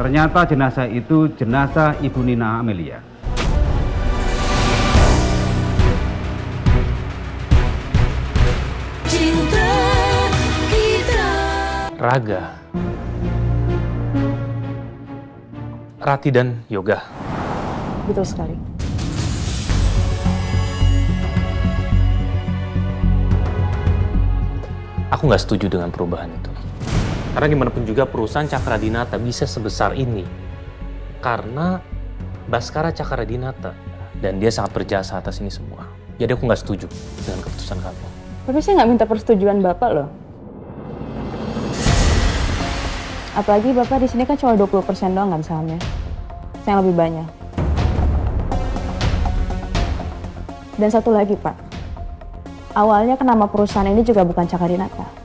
Ternyata jenazah itu jenazah Ibu Nina Amelia. Cinta kita. Raga, Rati dan Yoga. Betul sekali. Aku nggak setuju dengan perubahan itu. Karena gimana pun juga perusahaan Cakradinata bisa sebesar ini. Karena Baskara Cakradinata. Dan dia sangat berjasa atas ini semua. Jadi aku nggak setuju dengan keputusan kamu. Tapi saya nggak minta persetujuan Bapak loh. Apalagi Bapak di sini kan cuma 20% doang kan sahamnya. Saya yang lebih banyak. Dan satu lagi Pak. Awalnya kan nama perusahaan ini juga bukan Cakradinata.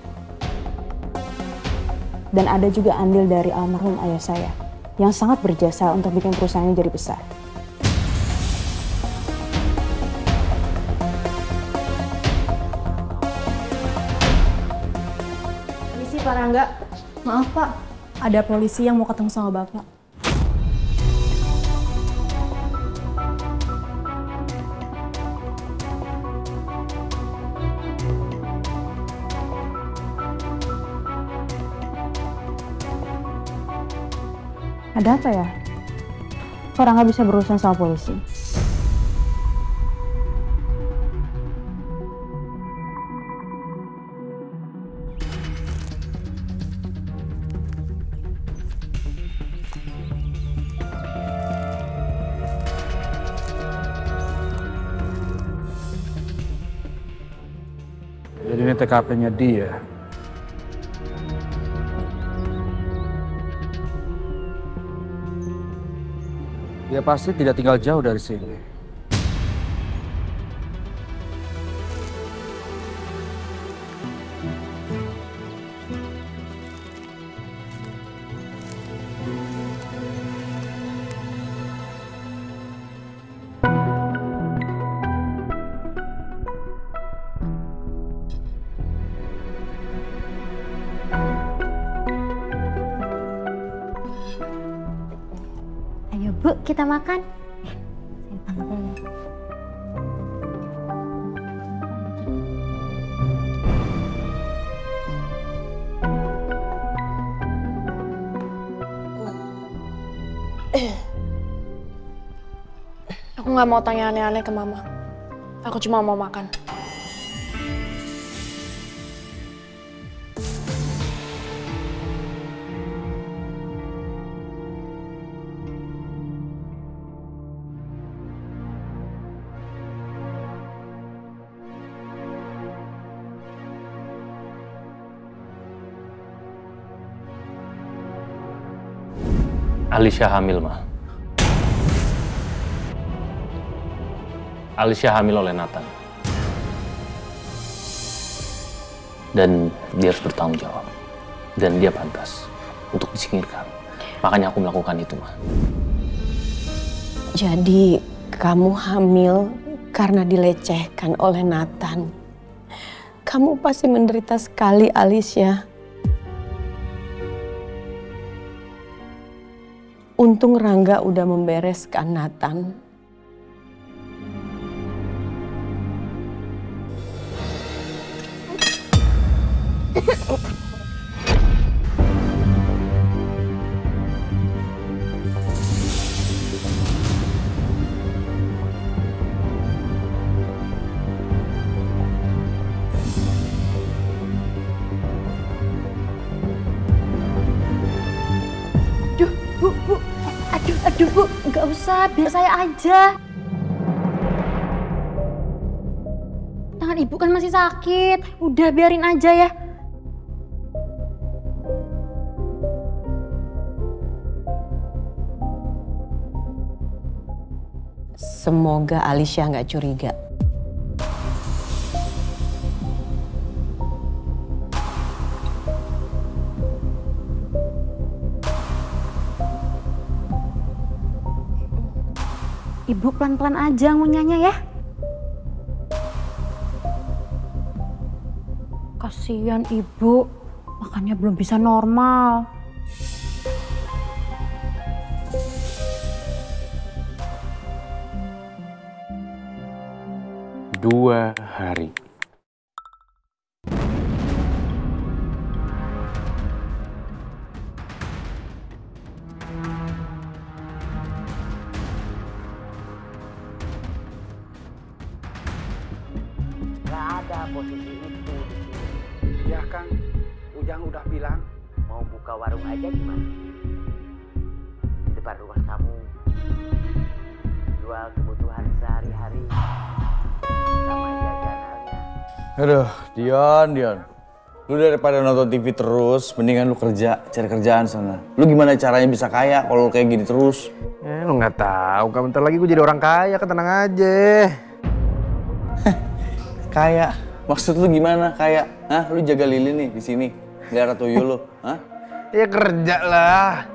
Dan ada juga andil dari almarhum ayah saya yang sangat berjasa untuk bikin perusahaan ini jadi besar. Permisi Pak Rangga. Maaf Pak, ada polisi yang mau ketemu sama Bapak. Ada apa ya? Kok Rangga bisa berurusan sama polisi? Jadi ini TKP-nya dia. Dia pasti tidak tinggal jauh dari sini. Ayo Bu, kita makan. Saya pamit ya. Aku nggak mau tanya aneh-aneh ke Mama. Aku cuma mau makan. Alicia hamil, Ma. Alicia hamil oleh Nathan. Dan dia harus bertanggung jawab. Dan dia pantas untuk disingkirkan. Makanya aku melakukan itu, Ma. Jadi kamu hamil karena dilecehkan oleh Nathan. Kamu pasti menderita sekali, Alicia. Untung Rangga udah membereskan Nathan. Aduh Bu, nggak usah, biar saya aja. Tangan Ibu kan masih sakit, udah biarin aja ya. Semoga Alicia nggak curiga. Ibu pelan-pelan aja ngunyahnya ya. Kasihan Ibu, makannya belum bisa normal. 2 hari. Gak ada posisi itu di sini. Ya Kang, Ujang udah bilang. Mau buka warung aja gimana? Di depan rumah kamu. Jual kebutuhan sehari-hari. Sama jajanannya. Aduh, Dion. Lu daripada nonton TV terus, mendingan lu kerja, cari kerjaan sana. Lu gimana caranya bisa kaya kalau kayak gini terus? Lu nggak tahu, kan bentar lagi gue jadi orang kaya, kan tenang aja. Kaya? Maksud lu gimana kaya? Hah? Lu jaga lilin nih di sini, melihara tuyul lu, hah? Ya kerja lah.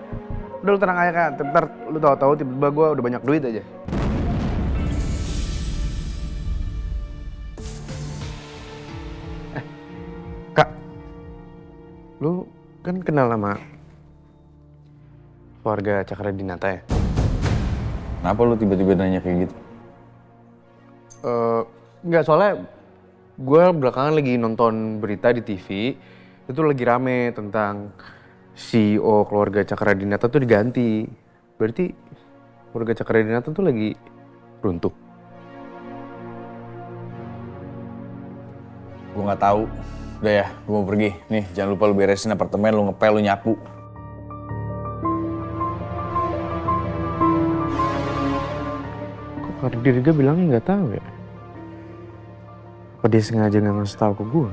Udah lu tenang aja kan, ntar lu tahu-tahu tiba-tiba gue udah banyak duit aja. Kak, lu kan kenal sama keluarga Cakradinata ya? Kenapa lu tiba-tiba nanya kayak gitu? Enggak, soalnya gue belakangan lagi nonton berita di TV, itu lagi rame tentang CEO keluarga Cakradinata tuh diganti. Berarti keluarga Cakradinata tuh lagi runtuh. Gue nggak tahu. Udah ya, gue mau pergi. Nih, jangan lupa lu beresin apartemen, lu ngepel, lu nyapu. Kok Kak Dirga bilangnya nggak tahu ya? Apa dia sengaja nggak ngasih tahu ke gue?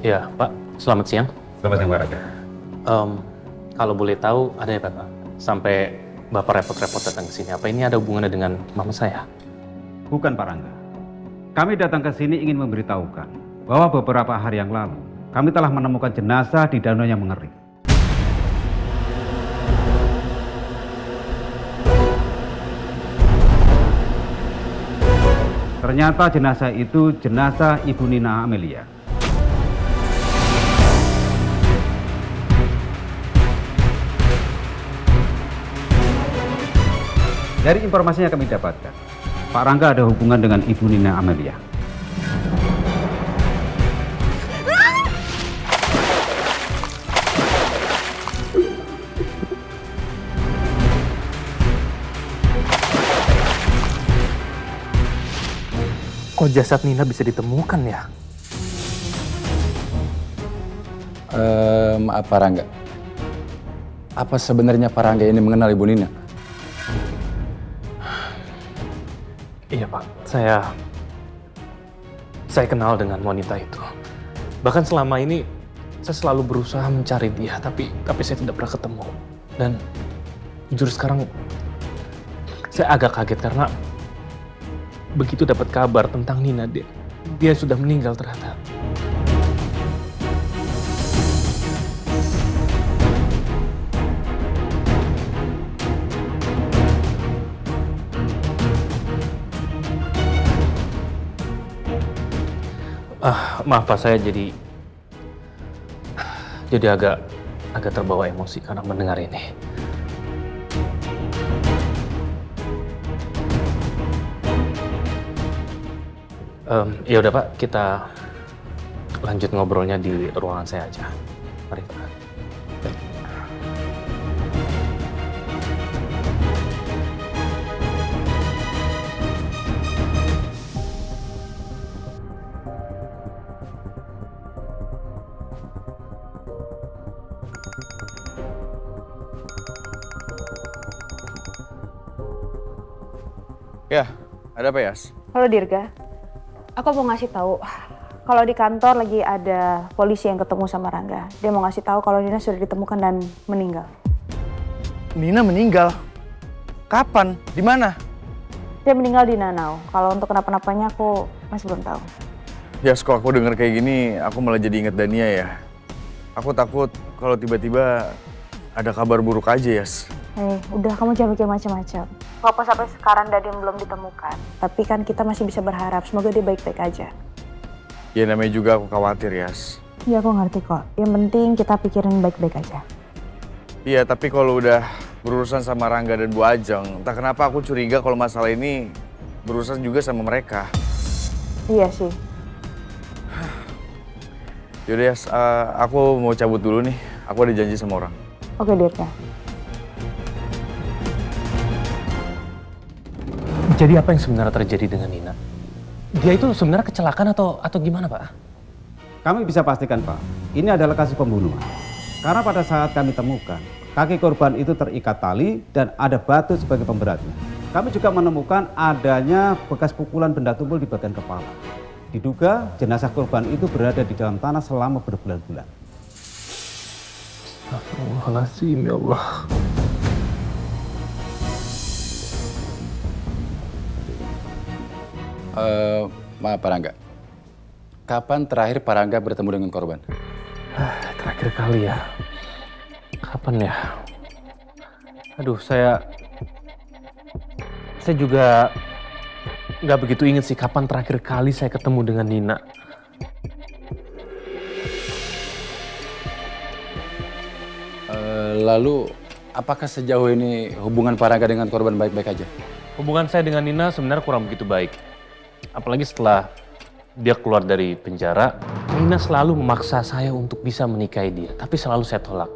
Ya, Pak. Selamat siang. Selamat siang, Pak Raga. Kalau boleh tahu, ada ya Pak? Sampai Bapak repot-repot datang ke sini. Apa ini ada hubungannya dengan mama saya? Bukan, Pak Rangga. Kami datang ke sini ingin memberitahukan bahwa beberapa hari yang lalu kami telah menemukan jenazah di danau yang mengering. Ternyata jenazah itu jenazah Ibu Nina Amelia. Dari informasi yang kami dapatkan, Pak Rangga ada hubungan dengan Ibu Nina Amelia. Kok jasad Nina bisa ditemukan ya? Maaf Pak Rangga. Apa sebenarnya Pak Rangga ini mengenal Ibu Nina? Iya Pak, saya kenal dengan wanita itu. Bahkan selama ini saya selalu berusaha mencari dia, tapi saya tidak pernah ketemu. Dan jujur sekarang saya agak kaget karena begitu dapat kabar tentang Nina, dia sudah meninggal ternyata. Maaf Pak, saya jadi agak terbawa emosi karena mendengar ini. Ya udah Pak, kita lanjut ngobrolnya di ruangan saya aja. Mari Pak. Ya, ada apa Yas? Halo Dirga, aku mau ngasih tahu kalau di kantor lagi ada polisi yang ketemu sama Rangga. Dia mau ngasih tahu kalau Nina sudah ditemukan dan meninggal. Nina meninggal? Kapan? Di mana? Dia meninggal di Nanau. Kalau untuk kenapa-napanya aku masih belum tahu. Yas, kok aku denger kayak gini, aku malah jadi inget Dania ya. Aku takut kalau tiba-tiba ada kabar buruk aja, Yas. Udah kamu jangan mikir macam-macam. Walaupun sampai sekarang Dadin belum ditemukan, tapi kan kita masih bisa berharap semoga dia baik-baik aja. Ya namanya juga aku khawatir, Yas. Ya aku ngerti kok. Yang penting kita pikirin baik-baik aja. Iya, tapi kalau udah berurusan sama Rangga dan Bu Ajeng, entah kenapa aku curiga kalau masalah ini berurusan juga sama mereka. Iya sih. Yaudah, aku mau cabut dulu nih. Aku ada janji sama orang. Oke, Dirga. Jadi apa yang sebenarnya terjadi dengan Nina? Dia itu sebenarnya kecelakaan atau gimana, Pak? Kami bisa pastikan, Pak, ini adalah kasus pembunuhan. Karena pada saat kami temukan, kaki korban itu terikat tali dan ada batu sebagai pemberatnya. Kami juga menemukan adanya bekas pukulan benda tumpul di bagian kepala. Diduga jenazah korban itu berada di dalam tanah selama berbulan-bulan. Astagfirullahaladzim, ya Allah. Maaf Pak Rangga. Kapan terakhir Pak Rangga bertemu dengan korban? Terakhir kali ya. Kapan ya? Aduh, saya juga nggak begitu inget sih kapan terakhir kali saya ketemu dengan Nina. Lalu, apakah sejauh ini hubungan Pak Rangga dengan korban baik-baik aja? Hubungan saya dengan Nina sebenarnya kurang begitu baik. Apalagi setelah dia keluar dari penjara, Nina selalu memaksa saya untuk bisa menikahi dia. Tapi selalu saya tolak.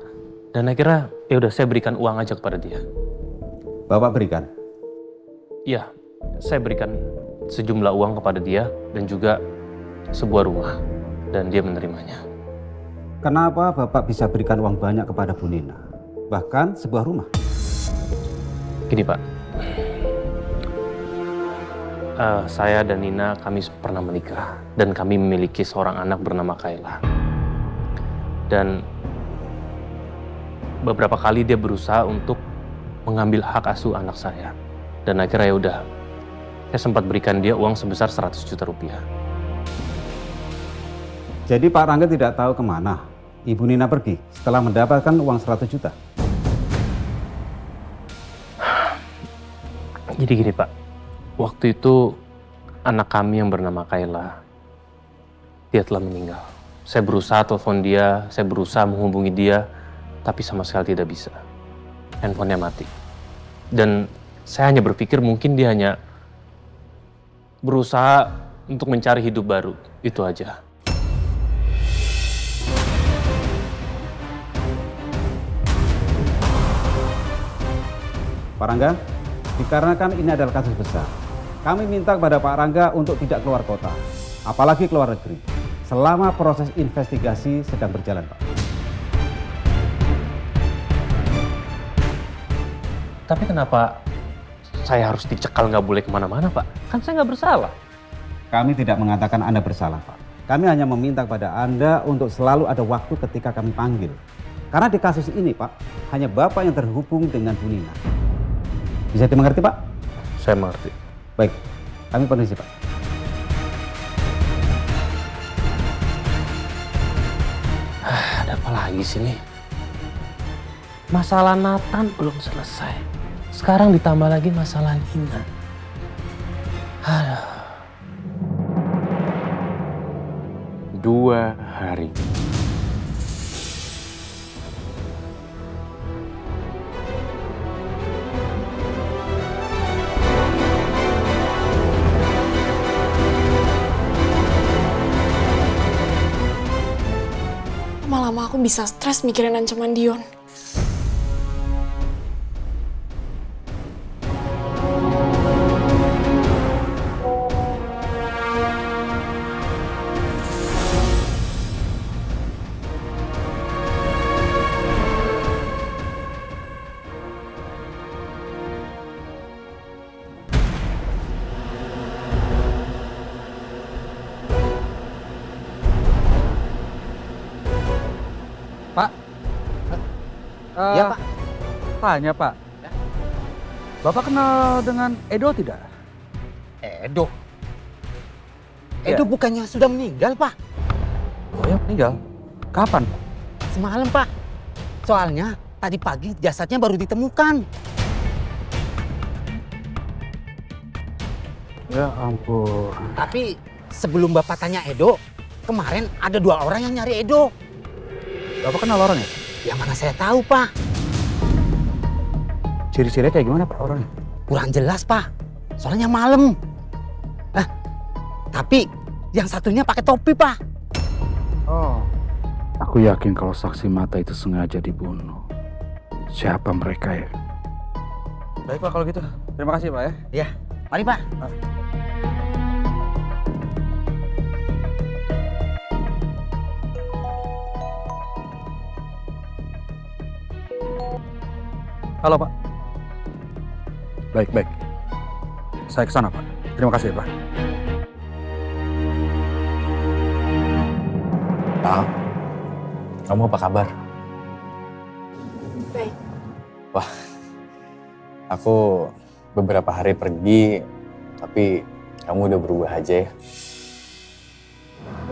Dan akhirnya ya udah saya berikan uang aja kepada dia. Bapak berikan? Iya, saya berikan sejumlah uang kepada dia dan juga sebuah rumah. Dan dia menerimanya. Kenapa Bapak bisa berikan uang banyak kepada Bu Nina? Bahkan sebuah rumah? Gini Pak, saya dan Nina kami pernah menikah. Dan kami memiliki seorang anak bernama Kayla. Dan beberapa kali dia berusaha untuk mengambil hak asuh anak saya. Dan akhirnya ya udah, saya sempat berikan dia uang sebesar 100 juta rupiah. Jadi Pak Rangga tidak tahu kemana Ibu Nina pergi setelah mendapatkan uang 100 juta? Jadi gini Pak, waktu itu anak kami yang bernama Kayla, dia telah meninggal. Saya berusaha telepon dia, saya berusaha menghubungi dia, tapi sama sekali tidak bisa. Handphonenya mati. Dan saya hanya berpikir mungkin dia hanya berusaha untuk mencari hidup baru. Itu aja. Pak Rangga, dikarenakan ini adalah kasus besar, kami minta kepada Pak Rangga untuk tidak keluar kota, apalagi keluar negeri, selama proses investigasi sedang berjalan, Pak. Tapi kenapa saya harus dicekal nggak boleh kemana-mana, Pak? Kan saya nggak bersalah. Kami tidak mengatakan Anda bersalah, Pak. Kami hanya meminta kepada Anda untuk selalu ada waktu ketika kami panggil. Karena di kasus ini, Pak, hanya Bapak yang terhubung dengan Bu Nina. Bisa dimengerti, Pak? Saya mengerti. Baik, kami permisi, Pak. Ada apa lagi sih nih? Masalah Nathan belum selesai. Sekarang ditambah lagi masalah Nina. Aduh. 2 hari. Lama-lama aku bisa stres mikirin ancaman Dion. Ya Pak. Tanya Pak. Bapak kenal dengan Edo tidak? Edo? Edo bukannya sudah meninggal Pak? Oh ya meninggal? Kapan Pak? Semalam Pak. Soalnya tadi pagi jasadnya baru ditemukan. Ya ampun. Tapi sebelum Bapak tanya Edo, kemarin ada 2 orang yang nyari Edo. Bapak kenal orangnya? Yang mana saya tahu, Pak. Ciri-cirinya kayak gimana Pak orangnya? Kurang jelas, Pak. Soalnya malam. Nah, tapi yang satunya pakai topi, Pak. Oh. Aku yakin kalau saksi mata itu sengaja dibunuh. Siapa mereka ya? Baik Pak kalau gitu. Terima kasih Pak ya. Iya, mari Pak. Halo Pak. Baik. Saya ke sana Pak. Terima kasih Pak. Al, kamu apa kabar? Baik. Wah, aku beberapa hari pergi, tapi kamu udah berubah aja ya.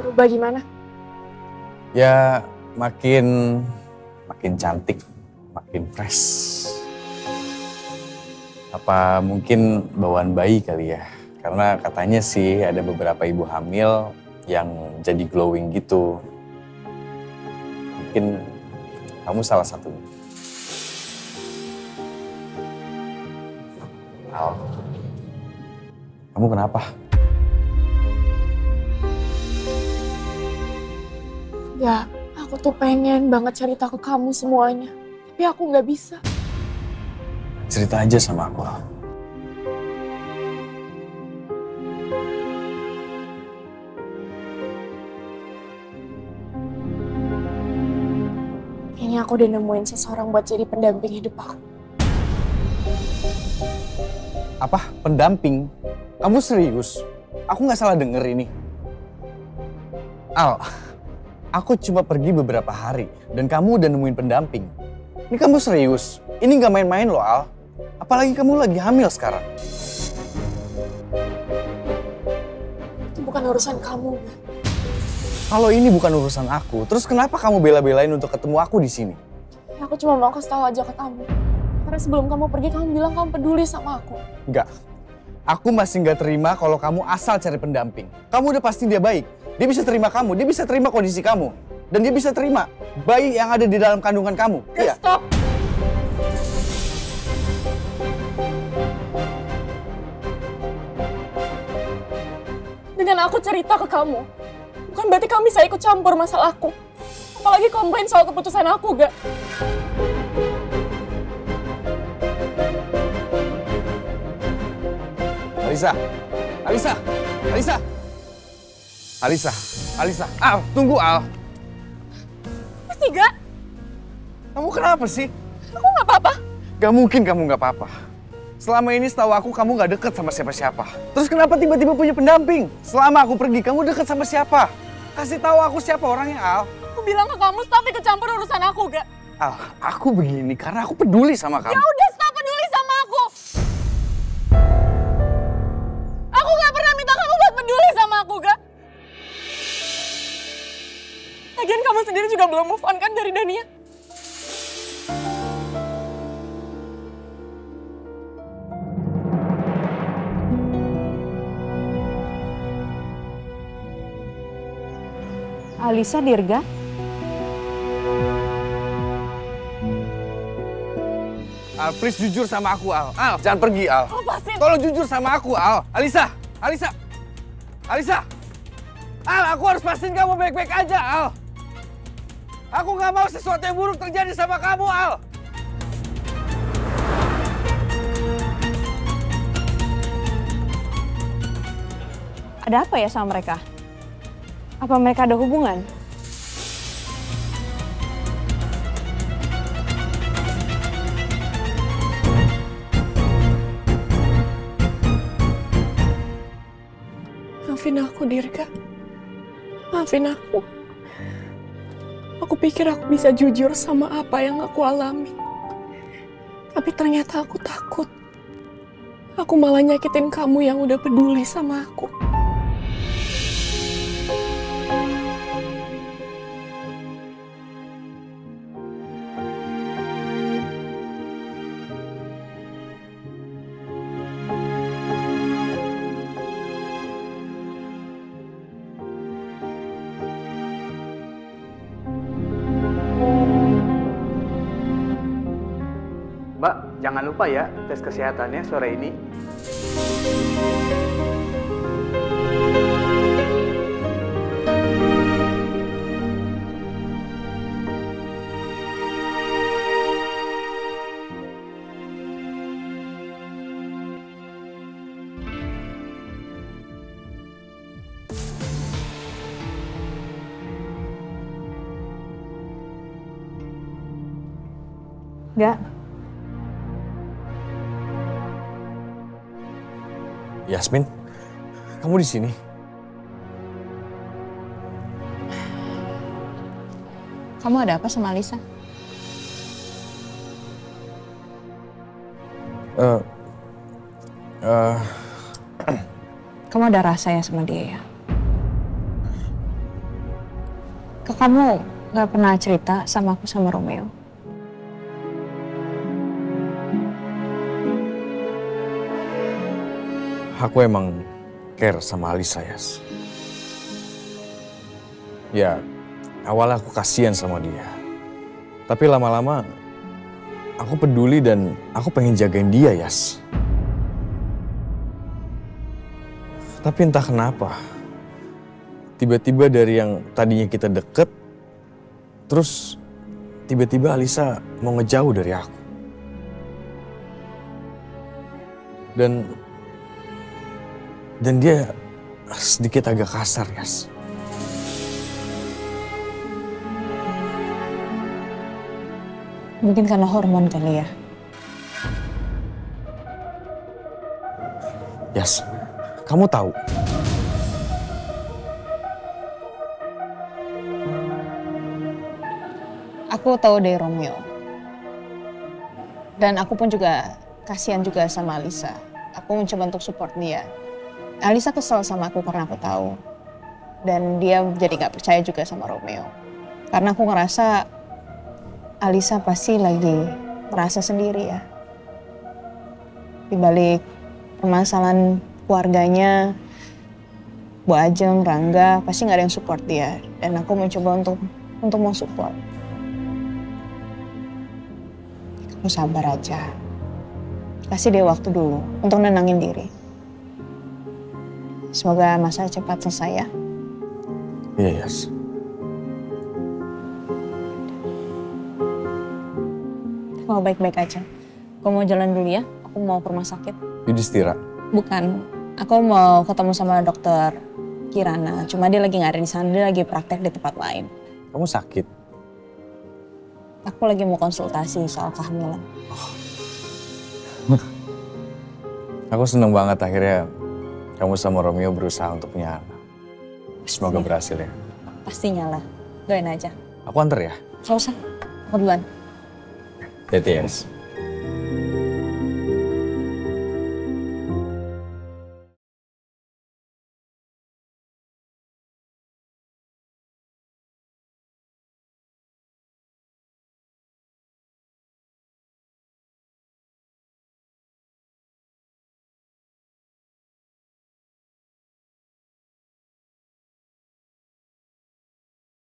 Berubah gimana? Ya, makin cantik, makin fresh. Apa mungkin bawaan bayi kali ya? Karena katanya sih ada beberapa ibu hamil yang jadi glowing gitu. Mungkin kamu salah satunya. Al, kamu kenapa? Ya, aku tuh pengen banget cerita ke kamu semuanya. Tapi aku nggak bisa. Cerita aja sama aku, Al. Kayaknya aku udah nemuin seseorang buat jadi pendamping hidup aku. Apa? Pendamping? Kamu serius? Aku nggak salah denger ini. Al, aku cuma pergi beberapa hari dan kamu udah nemuin pendamping. Ini kamu serius? Ini nggak main-main loh, Al. Apalagi kamu lagi hamil sekarang. Itu bukan urusan kamu. Kalau ini bukan urusan aku, terus kenapa kamu bela-belain untuk ketemu aku di sini? Ya, aku cuma mau kasih tahu aja ke kamu. Karena sebelum kamu pergi, kamu bilang kamu peduli sama aku. Enggak. Aku masih nggak terima kalau kamu asal cari pendamping. Kamu udah pasti dia baik. Dia bisa terima kamu, dia bisa terima kondisi kamu. Dan dia bisa terima bayi yang ada di dalam kandungan kamu. Iya. Stop! Dengan aku cerita ke kamu, bukan berarti kamu bisa ikut campur masalahku. Apalagi komplain soal keputusan aku, gak? Alisa, Al, tunggu Al. Pasti gak? Kamu kenapa sih? Aku gak apa-apa. Gak mungkin kamu gak apa-apa. Selama ini setahu aku kamu gak deket sama siapa-siapa. Terus kenapa tiba-tiba punya pendamping? Selama aku pergi, kamu deket sama siapa? Kasih tahu aku siapa orangnya, Al. Aku bilang ke kamu stop ikut campur urusan aku, gak? Al, aku begini karena aku peduli sama kamu. Ya udah, stop peduli sama aku. Aku gak pernah minta kamu buat peduli sama aku, gak? Lagian kamu sendiri juga belum move on kan dari Dania? Alisa, Dirga? Al, please jujur sama aku, Al. Al, jangan pergi, Al. Lepasin. Tolong jujur sama aku, Al. Alisa. Al, aku harus pastiin kamu baik-baik aja, Al. Aku nggak mau sesuatu yang buruk terjadi sama kamu, Al. Ada apa ya sama mereka? Apa mereka ada hubungan? Maafin aku, Dirga. Maafin aku. Aku pikir aku bisa jujur sama apa yang aku alami. Tapi ternyata aku takut. Aku malah nyakitin kamu yang udah peduli sama aku. Mbak, jangan lupa ya tes kesehatannya sore ini. Enggak. Yasmin, kamu di sini? Kamu ada apa sama Alisa? Kamu ada rasa ya sama dia ya? Kamu gak pernah cerita sama aku sama Romeo? Aku emang care sama Alisa, Yas. Ya, awalnya aku kasihan sama dia. Tapi lama-lama aku peduli dan aku pengen jagain dia, Yas. Tapi entah kenapa, tiba-tiba dari yang tadinya kita deket, terus tiba-tiba Alisa mau ngejauh dari aku. Dan dia sedikit agak kasar, Yas. Mungkin karena hormon kali ya? Yas, kamu tahu. Aku tahu dari Romeo. Dan aku pun juga kasihan juga sama Alisa. Aku mencoba untuk support dia. Alisa kesel sama aku karena aku tahu. Dan dia jadi gak percaya juga sama Romeo. Karena aku ngerasa Alisa pasti lagi merasa sendiri ya. Di balik permasalahan keluarganya, Bu Ajeng, Rangga, pasti gak ada yang support dia. Dan aku mencoba untuk mau support. Kamu sabar aja. Kasih dia waktu dulu untuk nenangin diri. Semoga masa cepat selesai ya. Iya, Yas. Mau baik-baik aja. Aku mau jalan dulu ya. Aku mau ke rumah sakit. Yudhistira? Bukan. Aku mau ketemu sama dokter Kirana. Cuma dia lagi nggak ada di sana. Dia lagi praktek di tempat lain. Kamu sakit? Aku lagi mau konsultasi soal kehamilan. Aku seneng banget akhirnya kamu sama Romeo berusaha untuk punya anak. Semoga berhasil ya. Pastinya lah. Doain aja. Aku anter ya? Nggak usah. Aku duluan. Hati-hati, Yas.